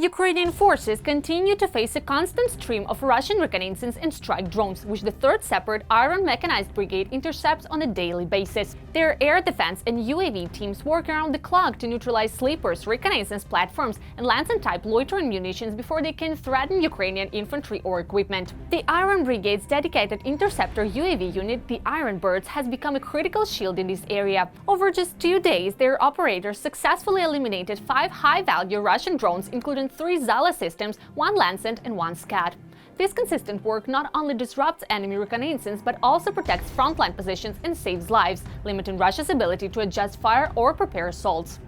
Ukrainian forces continue to face a constant stream of Russian reconnaissance and strike drones, which the 3rd Separate Iron Mechanized Brigade intercepts on a daily basis. Their air defense and UAV teams work around the clock to neutralize sleepers, reconnaissance platforms, and Lancet-type loitering munitions before they can threaten Ukrainian infantry or equipment. The Iron Brigade's dedicated interceptor UAV unit, the Iron Birds, has become a critical shield in this area. Over just 2 days, their operators successfully eliminated 5 high-value Russian drones, including 3 Zala systems, 1 Lancet, and 1 Skat. This consistent work not only disrupts enemy reconnaissance but also protects frontline positions and saves lives, limiting Russia's ability to adjust fire or prepare assaults.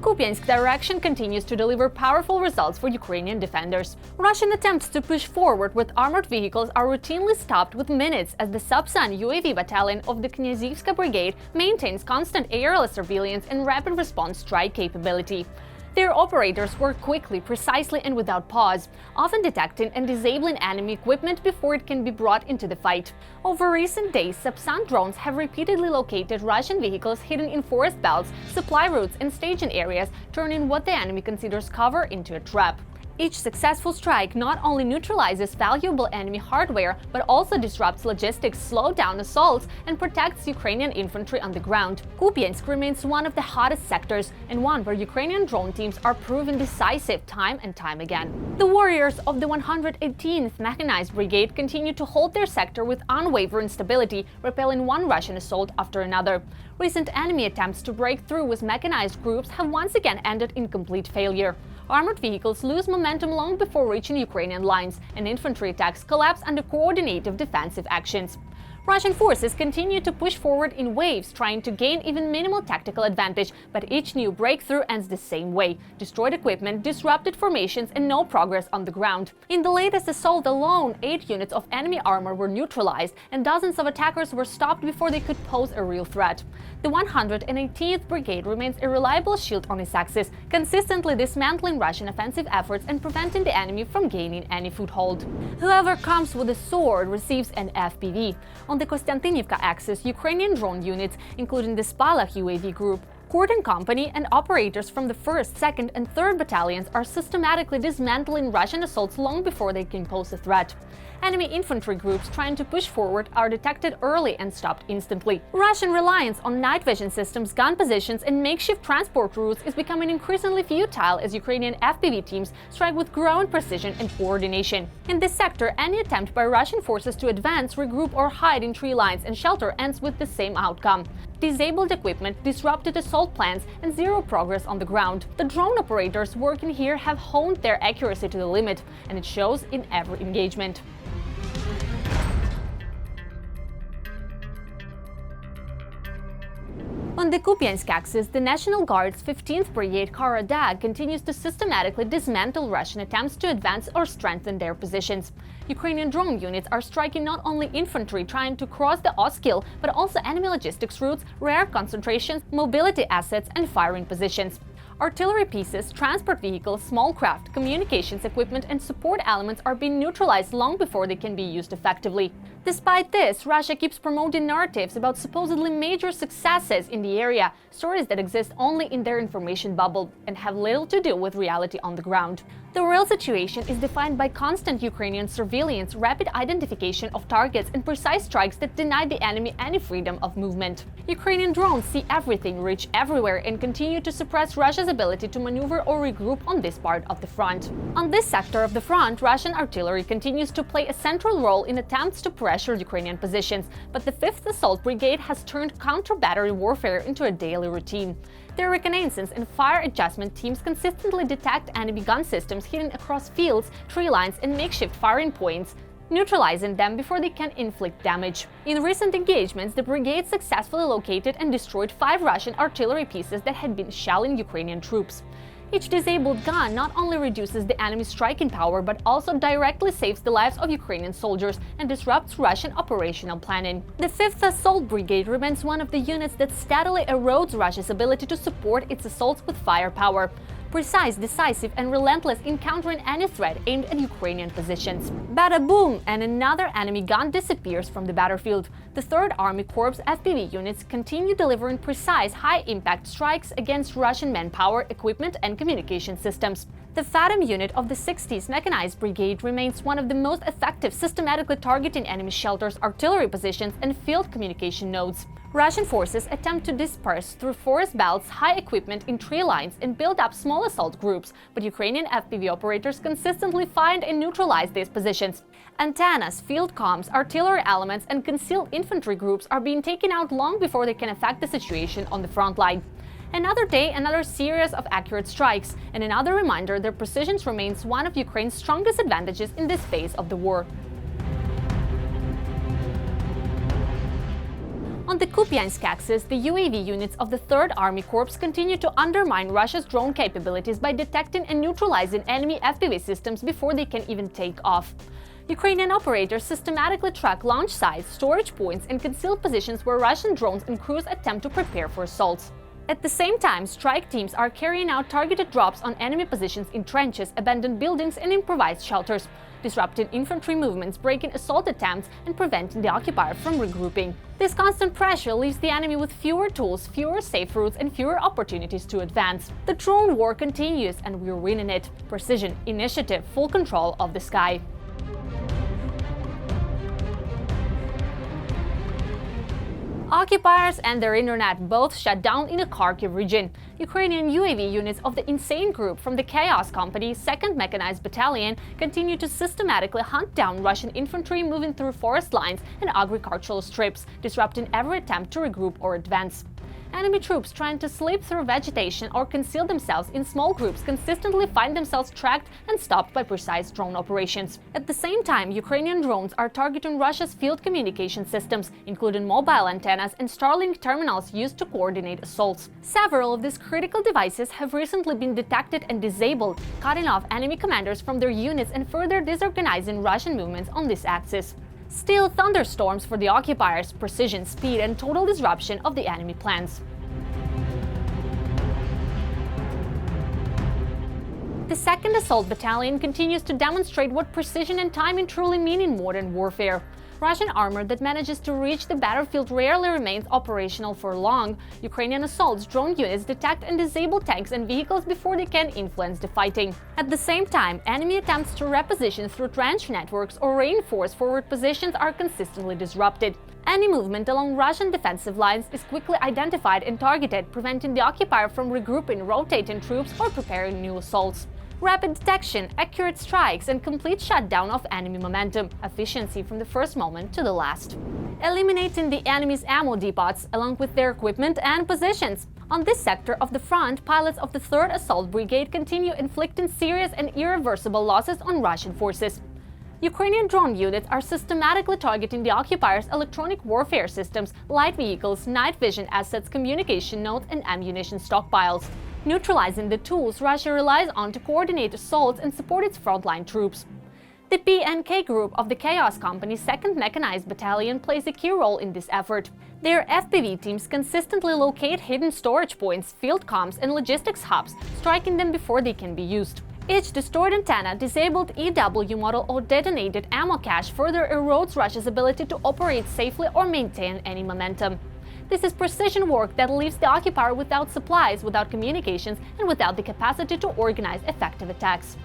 Kupiansk direction continues to deliver powerful results for Ukrainian defenders. Russian attempts to push forward with armored vehicles are routinely stopped with minutes as the Sub-Sun UAV battalion of the Knyazivska Brigade maintains constant aerial surveillance and rapid response strike capability. Their operators work quickly, precisely, and without pause, often detecting and disabling enemy equipment before it can be brought into the fight. Over recent days, Sub-Sun drones have repeatedly located Russian vehicles hidden in forest belts, supply routes, and staging areas, turning what the enemy considers cover into a trap. Each successful strike not only neutralizes valuable enemy hardware, but also disrupts logistics, slows down assaults, and protects Ukrainian infantry on the ground. Kupiansk remains one of the hottest sectors, and one where Ukrainian drone teams are proven decisive time and time again. The warriors of the 118th Mechanized Brigade continue to hold their sector with unwavering stability, repelling one Russian assault after another. Recent enemy attempts to break through with mechanized groups have once again ended in complete failure. Armored vehicles lose momentum long before reaching Ukrainian lines, and infantry attacks collapse under coordinated defensive actions. Russian forces continue to push forward in waves, trying to gain even minimal tactical advantage, but each new breakthrough ends the same way: destroyed equipment, disrupted formations, and no progress on the ground. In the latest assault alone, 8 units of enemy armor were neutralized, and dozens of attackers were stopped before they could pose a real threat. The 118th Brigade remains a reliable shield on its axis, consistently dismantling Russian offensive efforts and preventing the enemy from gaining any foothold. Whoever comes with a sword receives an FPV. On the Constantin Axis, Ukrainian drone units, including the Spalach UAV group, Court & Company, and operators from the 1st, 2nd, and 3rd battalions are systematically dismantling Russian assaults long before they can pose a threat. Enemy infantry groups trying to push forward are detected early and stopped instantly. Russian reliance on night vision systems, gun positions, and makeshift transport routes is becoming increasingly futile as Ukrainian FPV teams strike with growing precision and coordination. In this sector, any attempt by Russian forces to advance, regroup, or hide in tree lines and shelter ends with the same outcome: disabled equipment, disrupted assault plans, and zero progress on the ground. The drone operators working here have honed their accuracy to the limit, and it shows in every engagement. On the Kupiansk axis, the National Guard's 15th Brigade Kara Dag continues to systematically dismantle Russian attempts to advance or strengthen their positions. Ukrainian drone units are striking not only infantry trying to cross the Oskil, but also enemy logistics routes, rare concentrations, mobility assets, and firing positions. Artillery pieces, transport vehicles, small craft, communications equipment, and support elements are being neutralized long before they can be used effectively. Despite this, Russia keeps promoting narratives about supposedly major successes in the area, stories that exist only in their information bubble and have little to do with reality on the ground. The real situation is defined by constant Ukrainian surveillance, rapid identification of targets, and precise strikes that deny the enemy any freedom of movement. Ukrainian drones see everything, reach everywhere, and continue to suppress Russia's ability to maneuver or regroup on this part of the front. On this sector of the front, Russian artillery continues to play a central role in attempts to pressure Ukrainian positions, but the 5th Assault Brigade has turned counter-battery warfare into a daily routine. Their reconnaissance and fire adjustment teams consistently detect enemy gun systems hidden across fields, tree lines, and makeshift firing points, neutralizing them before they can inflict damage. In recent engagements, the brigade successfully located and destroyed 5 Russian artillery pieces that had been shelling Ukrainian troops. Each disabled gun not only reduces the enemy's striking power, but also directly saves the lives of Ukrainian soldiers and disrupts Russian operational planning. The 5th Assault Brigade remains one of the units that steadily erodes Russia's ability to support its assaults with firepower. precise, decisive, and relentless in countering any threat aimed at Ukrainian positions. Bada boom! And another enemy gun disappears from the battlefield. The 3rd Army Corps FPV units continue delivering precise, high-impact strikes against Russian manpower, equipment, and communication systems. The Phantom unit of the 60th Mechanized Brigade remains one of the most effective, systematically targeting enemy shelters, artillery positions, and field communication nodes. Russian forces attempt to disperse through forest belts high equipment in tree lines and build up small assault groups, but Ukrainian FPV operators consistently find and neutralize these positions. Antennas, field comms, artillery elements, and concealed infantry groups are being taken out long before they can affect the situation on the front line. Another day, another series of accurate strikes, and another reminder that precision remains one of Ukraine's strongest advantages in this phase of the war. On the Kupiansk axis, the UAV units of the 3rd Army Corps continue to undermine Russia's drone capabilities by detecting and neutralizing enemy FPV systems before they can even take off. Ukrainian operators systematically track launch sites, storage points, and concealed positions where Russian drones and crews attempt to prepare for assaults. At the same time, strike teams are carrying out targeted drops on enemy positions in trenches, abandoned buildings, and improvised shelters, disrupting infantry movements, breaking assault attempts, and preventing the occupier from regrouping. This constant pressure leaves the enemy with fewer tools, fewer safe routes, and fewer opportunities to advance. The drone war continues, and we're winning it. Precision, initiative, full control of the sky. Occupiers and their internet both shut down in the Kharkiv region. Ukrainian UAV units of the Insane Group from the Chaos Company 2nd Mechanized Battalion continue to systematically hunt down Russian infantry moving through forest lines and agricultural strips, disrupting every attempt to regroup or advance. Enemy troops trying to slip through vegetation or conceal themselves in small groups consistently find themselves tracked and stopped by precise drone operations. At the same time, Ukrainian drones are targeting Russia's field communication systems, including mobile antennas and Starlink terminals used to coordinate assaults. Several of these critical devices have recently been detected and disabled, cutting off enemy commanders from their units and further disorganizing Russian movements on this axis. Still, thunderstorms for the occupiers, precision, speed, and total disruption of the enemy plans. The 2nd Assault Battalion continues to demonstrate what precision and timing truly mean in modern warfare. Russian armor that manages to reach the battlefield rarely remains operational for long. Ukrainian assaults drone units detect and disable tanks and vehicles before they can influence the fighting. At the same time, enemy attempts to reposition through trench networks or reinforce forward positions are consistently disrupted. Any movement along Russian defensive lines is quickly identified and targeted, preventing the occupier from regrouping, rotating troops, or preparing new assaults. Rapid detection, accurate strikes, and complete shutdown of enemy momentum, efficiency from the first moment to the last. Eliminating the enemy's ammo depots, along with their equipment and positions. On this sector of the front, pilots of the 3rd Assault Brigade continue inflicting serious and irreversible losses on Russian forces. Ukrainian drone units are systematically targeting the occupiers' electronic warfare systems, light vehicles, night vision assets, communication nodes, and ammunition stockpiles, neutralizing the tools Russia relies on to coordinate assaults and support its frontline troops. The PNK Group of the Chaos Company 2nd Mechanized Battalion plays a key role in this effort. Their FPV teams consistently locate hidden storage points, field comms, and logistics hubs, striking them before they can be used. Each destroyed antenna, disabled EW model, or detonated ammo cache further erodes Russia's ability to operate safely or maintain any momentum. This is precision work that leaves the occupier without supplies, without communications, and without the capacity to organize effective attacks.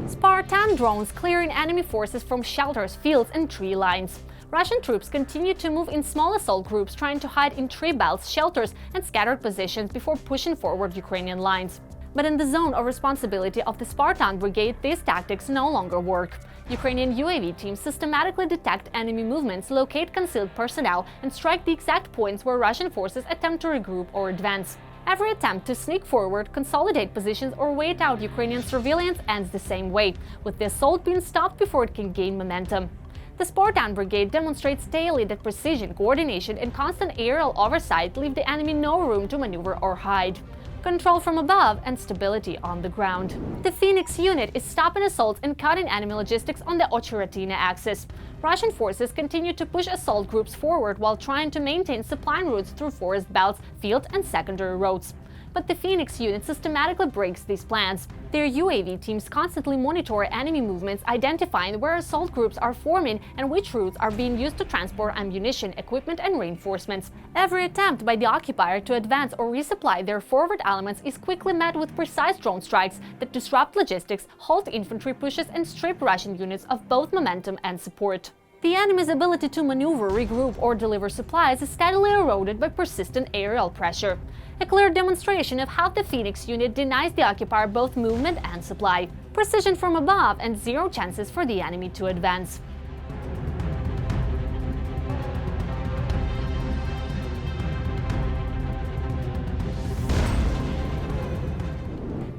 Spartan drones clearing enemy forces from shelters, fields, and tree lines. Russian troops continue to move in small assault groups, trying to hide in tree belts, shelters, and scattered positions before pushing forward Ukrainian lines. But in the zone of responsibility of the Spartan Brigade, these tactics no longer work. Ukrainian UAV teams systematically detect enemy movements, locate concealed personnel, and strike the exact points where Russian forces attempt to regroup or advance. Every attempt to sneak forward, consolidate positions, or wait out Ukrainian surveillance ends the same way, with the assault being stopped before it can gain momentum. The Spartan Brigade demonstrates daily that precision, coordination, and constant aerial oversight leave the enemy no room to maneuver or hide. control from above, and stability on the ground. The Phoenix unit is stopping assaults and cutting enemy logistics on the Ocheratina axis. Russian forces continue to push assault groups forward while trying to maintain supply routes through forest belts, field and secondary roads. But the Phoenix unit systematically breaks these plans. Their UAV teams constantly monitor enemy movements, identifying where assault groups are forming and which routes are being used to transport ammunition, equipment and reinforcements. Every attempt by the occupier to advance or resupply their forward elements is quickly met with precise drone strikes that disrupt logistics, halt infantry pushes and strip Russian units of both momentum and support. The enemy's ability to maneuver, regroup or deliver supplies is steadily eroded by persistent aerial pressure. A clear demonstration of how the Phoenix unit denies the occupier both movement and supply, precision from above and zero chances for the enemy to advance.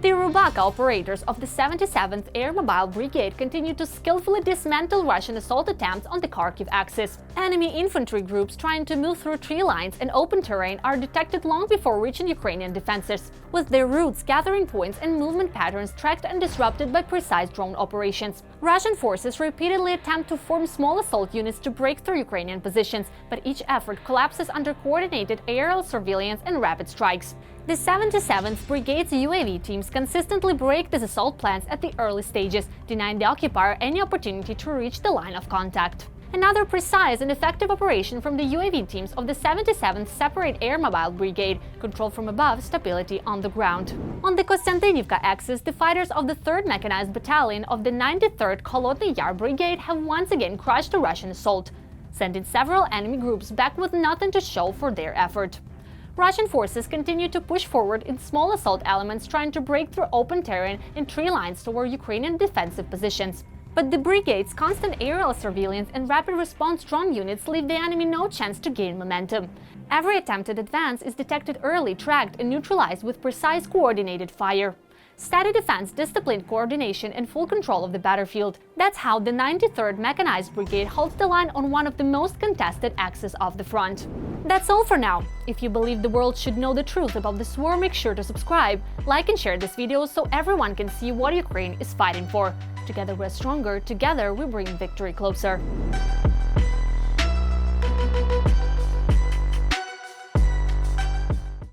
The Rubaka operators of the 77th Air Mobile Brigade continue to skillfully dismantle Russian assault attempts on the Kharkiv axis. Enemy infantry groups trying to move through tree lines and open terrain are detected long before reaching Ukrainian defenses, with their routes, gathering points and movement patterns tracked and disrupted by precise drone operations. Russian forces repeatedly attempt to form small assault units to break through Ukrainian positions, but each effort collapses under coordinated aerial surveillance and rapid strikes. The 77th Brigade's UAV teams consistently break these assault plans at the early stages, denying the occupier any opportunity to reach the line of contact. Another precise and effective operation from the UAV teams of the 77th Separate Air Mobile Brigade, control from above, stability on the ground. On the Konstantinivka axis, the fighters of the 3rd Mechanized Battalion of the 93rd Kholodny Yar Brigade have once again crushed the Russian assault, sending several enemy groups back with nothing to show for their effort. Russian forces continue to push forward in small assault elements trying to break through open terrain and tree lines toward Ukrainian defensive positions. But the brigade's constant aerial surveillance and rapid response drone units leave the enemy no chance to gain momentum. Every attempted advance is detected early, tracked and neutralized with precise coordinated fire. Steady defense, disciplined coordination and full control of the battlefield. That's how the 93rd Mechanized Brigade holds the line on one of the most contested axes of the front. That's all for now. If you believe the world should know the truth about this war, make sure to subscribe, like and share this video so everyone can see what Ukraine is fighting for. Together we're stronger, together we bring victory closer.